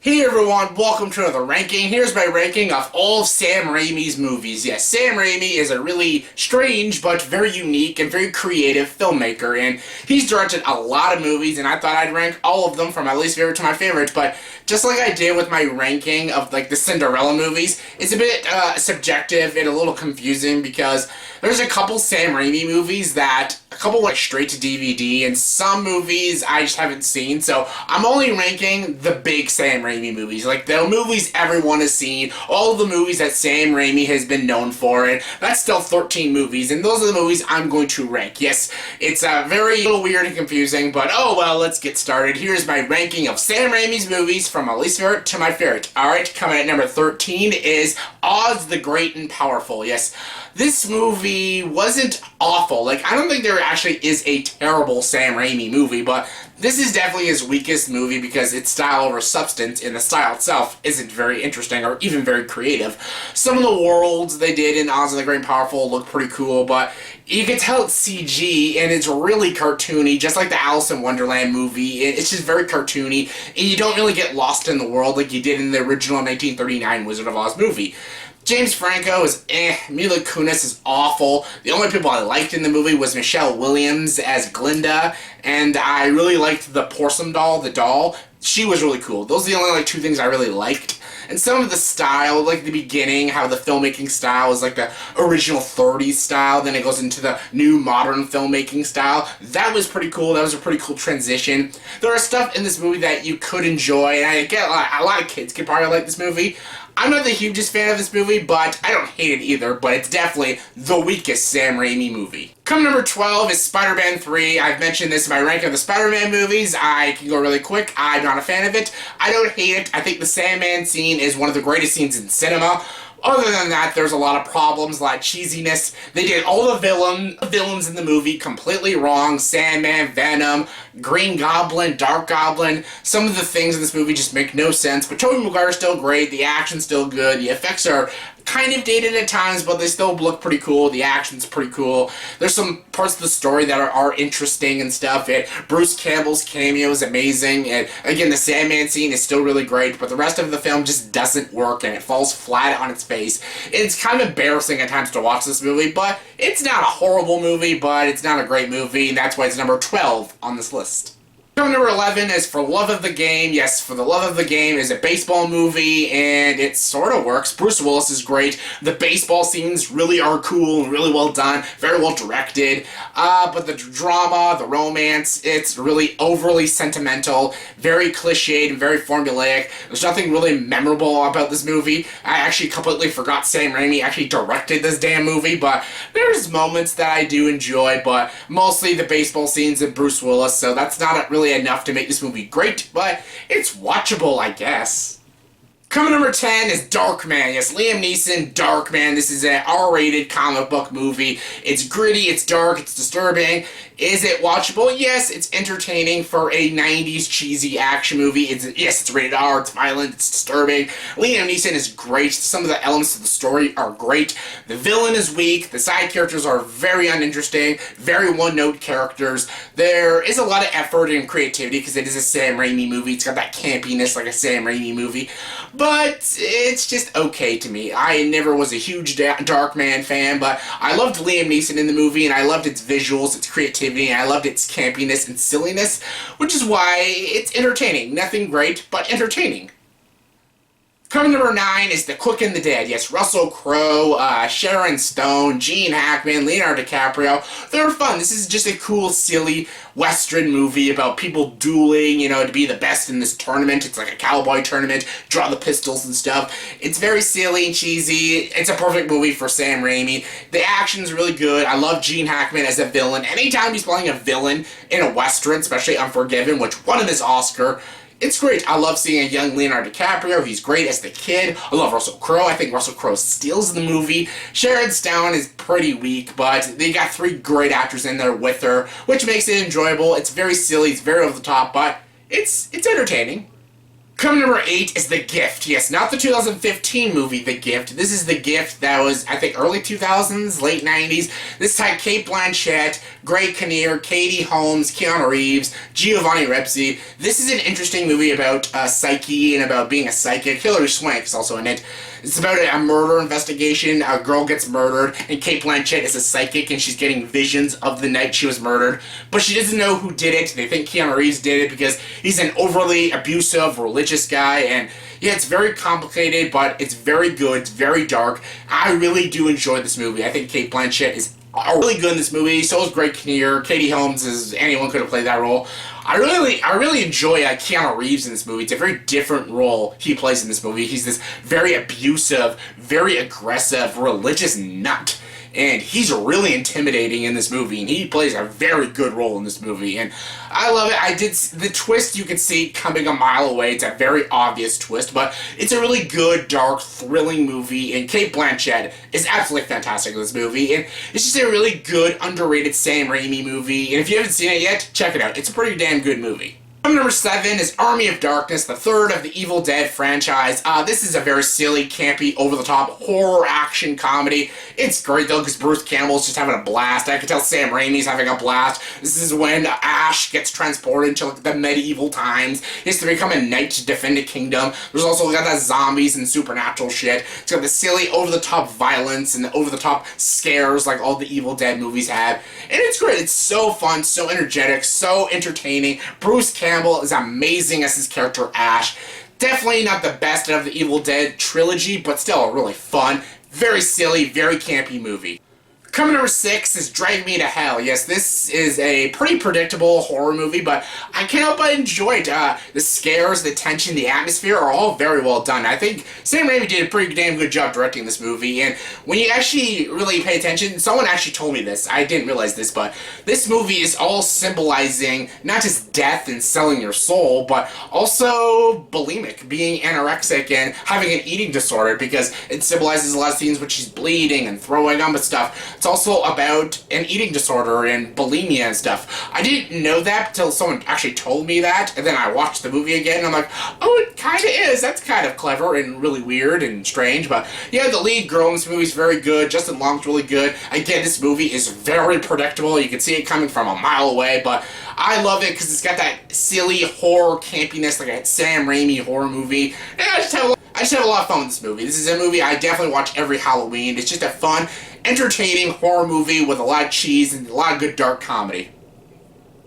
Hey everyone, welcome to another ranking. Here's my ranking of all of Sam Raimi's movies. Yes, Sam Raimi is a really strange but very unique and very creative filmmaker, and he's directed a lot of movies, and I thought I'd rank all of them from my least favorite to my favorite, but just like I did with my ranking of like the Cinderella movies, it's a bit subjective and a little confusing because there's a couple Sam Raimi movies a couple went straight to DVD, and some movies I just haven't seen, so I'm only ranking the big Sam Raimi movies, like the movies everyone has seen, all of the movies that Sam Raimi has been known for, and that's still 13 movies, and those are the movies I'm going to rank. Yes, it's very little weird and confusing, but oh well, let's get started. Here's my ranking of Sam Raimi's movies from my least favorite to my favorite. Alright, coming at number 13 is Oz the Great and Powerful. Yes, this movie wasn't awful. Like, I don't think there actually is a terrible Sam Raimi movie, but this is definitely his weakest movie because it's style over substance, and the style itself isn't very interesting or even very creative. Some of the worlds they did in Oz the Great and Powerful look pretty cool, but you can tell it's CG, and it's really cartoony, just like the Alice in Wonderland movie. It's just very cartoony, and you don't really get lost in the world like you did in the original 1939 Wizard of Oz movie. James Franco is Mila Kunis is awful. The only people I liked in the movie was Michelle Williams as Glinda, and I really liked the Porcelain doll, the doll. She was really cool. Those are the only two things I really liked. And some of the style, like the beginning, how the filmmaking style is like the original 30s style, then it goes into the new modern filmmaking style. That was pretty cool. That was a pretty cool transition. There are stuff in this movie that you could enjoy, and I get a lot of kids could probably like this movie. I'm not the hugest fan of this movie, but I don't hate it either, but it's definitely the weakest Sam Raimi movie. Coming number 12 is Spider-Man 3. I've mentioned this in my rank of the Spider-Man movies. I can go really quick. I'm not a fan of it. I don't hate it. I think the Sandman scene is one of the greatest scenes in cinema. Other than that, there's a lot of problems, a lot of cheesiness. They did all the villains in the movie completely wrong. Sandman, Venom, Green Goblin, Dark Goblin. Some of the things in this movie just make no sense, but Tobey Maguire's still great, the action's still good, the effects are kind of dated at times, but they still look pretty cool, the action's pretty cool. There's some parts of the story that are interesting and stuff, and Bruce Campbell's cameo is amazing, and again, the Sandman scene is still really great, but the rest of the film just doesn't work, and it falls flat on its face. It's kind of embarrassing at times to watch this movie, but it's not a horrible movie, but it's not a great movie, and that's why it's number 12 on this list. Number 11 is For Love of the Game. Yes, For the Love of the Game is a baseball movie, and it sort of works. Bruce Willis is great. The baseball scenes really are cool and really well done, very well directed. But the drama, the romance, it's really overly sentimental, very cliched and very formulaic. There's nothing really memorable about this movie. I actually completely forgot Sam Raimi actually directed this damn movie, but there's moments that I do enjoy, but mostly the baseball scenes and Bruce Willis, so that's not really enough to make this movie great, but it's watchable, I guess. Coming number 10 is Darkman. Yes, Liam Neeson, Darkman. This is an R-rated comic book movie. It's gritty, it's dark, it's disturbing. Is it watchable? Yes, it's entertaining for a 90s cheesy action movie. It's rated R, it's violent, it's disturbing. Liam Neeson is great. Some of the elements of the story are great. The villain is weak. The side characters are very uninteresting, very one-note characters. There is a lot of effort and creativity because it is a Sam Raimi movie. It's got that campiness like a Sam Raimi movie. But it's just okay to me. I never was a huge Darkman fan, but I loved Liam Neeson in the movie, and I loved its visuals, its creativity, and I loved its campiness and silliness, which is why it's entertaining. Nothing great, but entertaining. Coming number 9 is The Quick and the Dead. Yes, Russell Crowe, Sharon Stone, Gene Hackman, Leonardo DiCaprio. They're fun. This is just a cool, silly Western movie about people dueling, to be the best in this tournament. It's like a cowboy tournament, draw the pistols and stuff. It's very silly and cheesy. It's a perfect movie for Sam Raimi. The action's really good. I love Gene Hackman as a villain. Anytime he's playing a villain in a Western, especially Unforgiven, which won him his Oscar, it's great. I love seeing a young Leonardo DiCaprio. He's great as the kid. I love Russell Crowe. I think Russell Crowe steals the movie. Sharon Stone is pretty weak, but they got 3 great actors in there with her, which makes it enjoyable. It's very silly. It's very over the top, but it's entertaining. Coming number 8 is The Gift. Yes, not the 2015 movie The Gift. This is The Gift that was, I think, early 2000s, late 90s. This had Cate Blanchett, Greg Kinnear, Katie Holmes, Keanu Reeves, Giovanni Ribisi. This is an interesting movie about psyche and about being a psychic. Hilary Swank is also in it. It's about a murder investigation. A girl gets murdered, and Cate Blanchett is a psychic, and she's getting visions of the night she was murdered. But she doesn't know who did it. They think Keanu Reeves did it because he's an overly abusive, religious guy, and yeah, it's very complicated, but it's very good. It's very dark. I really do enjoy this movie. I think Cate Blanchett is really good in this movie. So is Greg Kinnear. Katie Holmes is anyone could have played that role. I really enjoy Keanu Reeves in this movie. It's a very different role he plays in this movie. He's this very abusive, very aggressive, religious nut. And he's really intimidating in this movie, and he plays a very good role in this movie, and I love it. The twist you can see coming a mile away. It's a very obvious twist, but it's a really good, dark, thrilling movie, and Cate Blanchett is absolutely fantastic in this movie, and it's just a really good, underrated Sam Raimi movie, and if you haven't seen it yet, check it out. It's a pretty damn good movie. Number 7 is Army of Darkness, the third of the Evil Dead franchise. This is a very silly, campy, over-the-top horror action comedy. It's great though because Bruce Campbell's just having a blast. I can tell Sam Raimi's having a blast. This is when Ash gets transported into like the medieval times. He has to become a knight to defend a kingdom. There's also got that zombies and supernatural shit. It's got the silly, over-the-top violence and the over-the-top scares like all the Evil Dead movies have. And it's great. It's so fun, so energetic, so entertaining. Bruce Campbell is amazing as his character Ash. Definitely not the best of the Evil Dead trilogy, but still a really fun, very silly, very campy movie. Coming number 6 is Drag Me to Hell. Yes, this is a pretty predictable horror movie, but I can't help but enjoy it. The scares, the tension, the atmosphere are all very well done. I think Sam Raimi did a pretty damn good job directing this movie, and when you actually really pay attention, someone actually told me this. I didn't realize this, but this movie is all symbolizing not just death and selling your soul, but also bulimic, being anorexic and having an eating disorder, because it symbolizes a lot of scenes when she's bleeding and throwing up and stuff. It's also about an eating disorder and bulimia and stuff. I didn't know that until someone actually told me that, and then I watched the movie again, and I'm like, oh, it kind of is. That's kind of clever and really weird and strange, but yeah, the lead girl in this movie is very good. Justin Long's really good. Again, this movie is very predictable. You can see it coming from a mile away, but I love it because it's got that silly horror campiness, like a Sam Raimi horror movie, and I just have a lot of fun with this movie. This is a movie I definitely watch every Halloween. It's just a fun, entertaining horror movie with a lot of cheese and a lot of good dark comedy.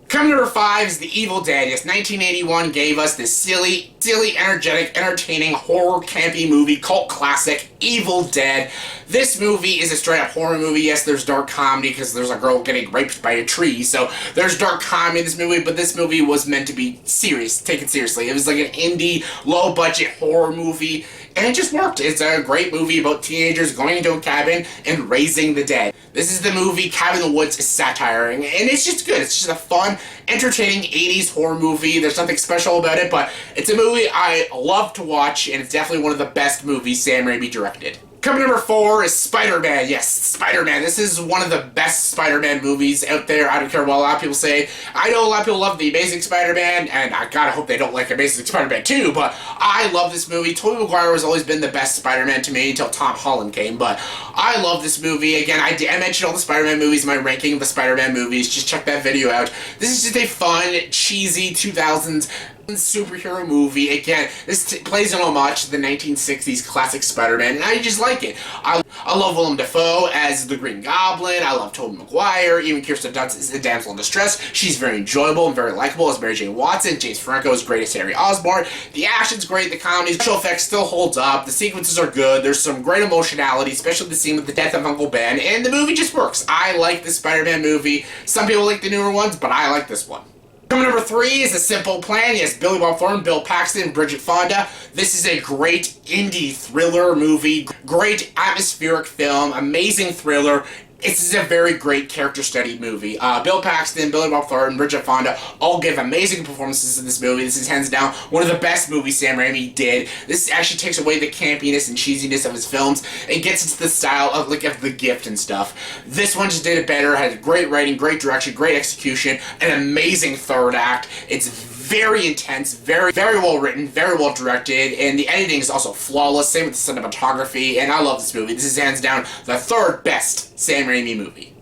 Coming number 5 is The Evil Dead. Yes, 1981 gave us this silly, energetic, entertaining, horror, campy movie, cult classic, Evil Dead. This movie is a straight-up horror movie. Yes, there's dark comedy because there's a girl getting raped by a tree, so there's dark comedy in this movie, but this movie was meant to be serious, taken seriously. It was like an indie, low-budget horror movie, and it just worked. It's a great movie about teenagers going into a cabin and raising the dead. This is the movie Cabin in the Woods is satiring, and it's just good. It's just a fun, entertaining 80s horror movie. There's nothing special about it, but it's a movie I love to watch, and it's definitely one of the best movies Sam Raimi directed. Coming number 4 is Spider-Man. Yes, Spider-Man. This is one of the best Spider-Man movies out there. I don't care what a lot of people say. I know a lot of people love The Amazing Spider-Man, and I gotta hope they don't like Amazing Spider-Man 2, but I love this movie. Tobey Maguire has always been the best Spider-Man to me until Tom Holland came, but I love this movie. Again, I mentioned all the Spider-Man movies in my ranking of the Spider-Man movies. Just check that video out. This is just a fun, cheesy 2000s superhero movie. Again, this plays an homage to the 1960s classic Spider-Man, and I just like it. I love Willem Dafoe as the Green Goblin. I love Tobey Maguire. Even Kirsten Dunst is a damsel in distress. She's very enjoyable and very likable as Mary Jane Watson. James Franco is great as Harry Osborn. The action's great. The comedy, special effects still holds up. The sequences are good. There's some great emotionality, especially the scene with the death of Uncle Ben, and the movie just works. I like this Spider-Man movie. Some people like the newer ones, but I like this one. Coming number 3 is A Simple Plan. Yes, Billy Bob Thornton, Bill Paxton, Bridget Fonda. This is a great indie thriller movie, great atmospheric film, amazing thriller. This is a very great character study movie. Bill Paxton, Billy Bob Thornton, Bridget Fonda all give amazing performances in this movie. This is hands down one of the best movies Sam Raimi did. This actually takes away the campiness and cheesiness of his films and gets into the style of of The Gift and stuff. This one just did it better. Had great writing, great direction, great execution, an amazing third act. It's very intense, very well written, very well directed, and the editing is also flawless. Same with the cinematography, and I love this movie. This is hands down the third best Sam Raimi movie.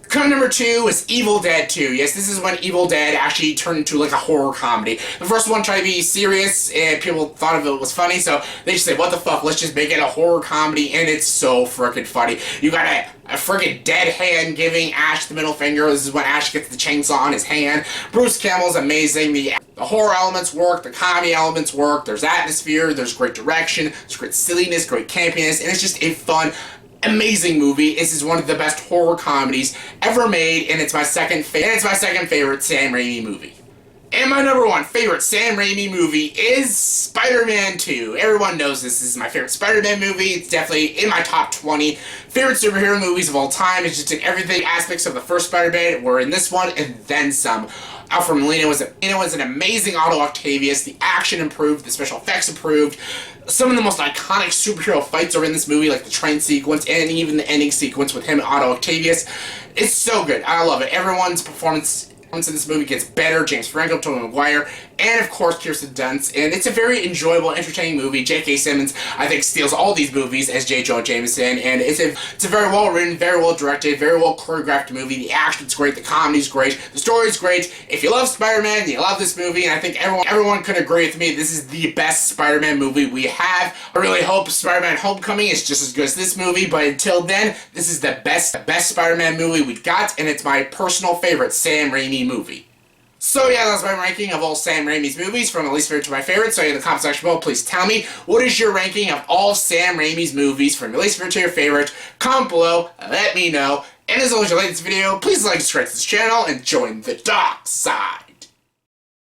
Coming number 2 is Evil Dead 2. Yes, this is when Evil Dead actually turned into like a horror comedy. The first one tried to be serious, and people thought of it was funny, so they just said, what the fuck, let's just make it a horror comedy, and it's so freaking funny. You got a freaking dead hand giving Ash the middle finger. This is when Ash gets the chainsaw on his hand. Bruce Campbell's amazing. The horror elements work, the comedy elements work, there's atmosphere, there's great direction, there's great silliness, great campiness, and it's just a fun, amazing movie. This is one of the best horror comedies ever made, and it's my second favorite Sam Raimi movie. And my number 1 favorite Sam Raimi movie is Spider-Man 2. Everyone knows this is my favorite Spider-Man movie. It's definitely in my top 20 favorite superhero movies of all time. It's just in everything aspects of the first Spider-Man were in this one, and then some. Alfred Molina was an amazing Otto Octavius. The action improved, the special effects improved. Some of the most iconic superhero fights are in this movie, like the train sequence and even the ending sequence with him and Otto Octavius. It's so good. I love it. Everyone's performance in this movie gets better. James Franco, Tobey Maguire, and of course Kirsten Dunst. And it's a very enjoyable, entertaining movie. J.K. Simmons, I think, steals all these movies as J. Jonah Jameson, and it's a very well written, very well directed, very well choreographed movie. The action's great, the comedy's great, the story's great. If you love Spider-Man, you love this movie, and I think everyone could agree with me. This is the best Spider-Man movie we have. I really hope Spider-Man Homecoming is just as good as this movie, but until then, this is the best Spider-Man movie we've got, and it's my personal favorite Sam Raimi movie. So yeah, that's my ranking of all Sam Raimi's movies, from least favorite to my favorite. So in the comment section below, please tell me, what is your ranking of all Sam Raimi's movies, from your least favorite to your favorite? Comment below, let me know. And as always, if you like this video, please like and subscribe to this channel, and join the dark side.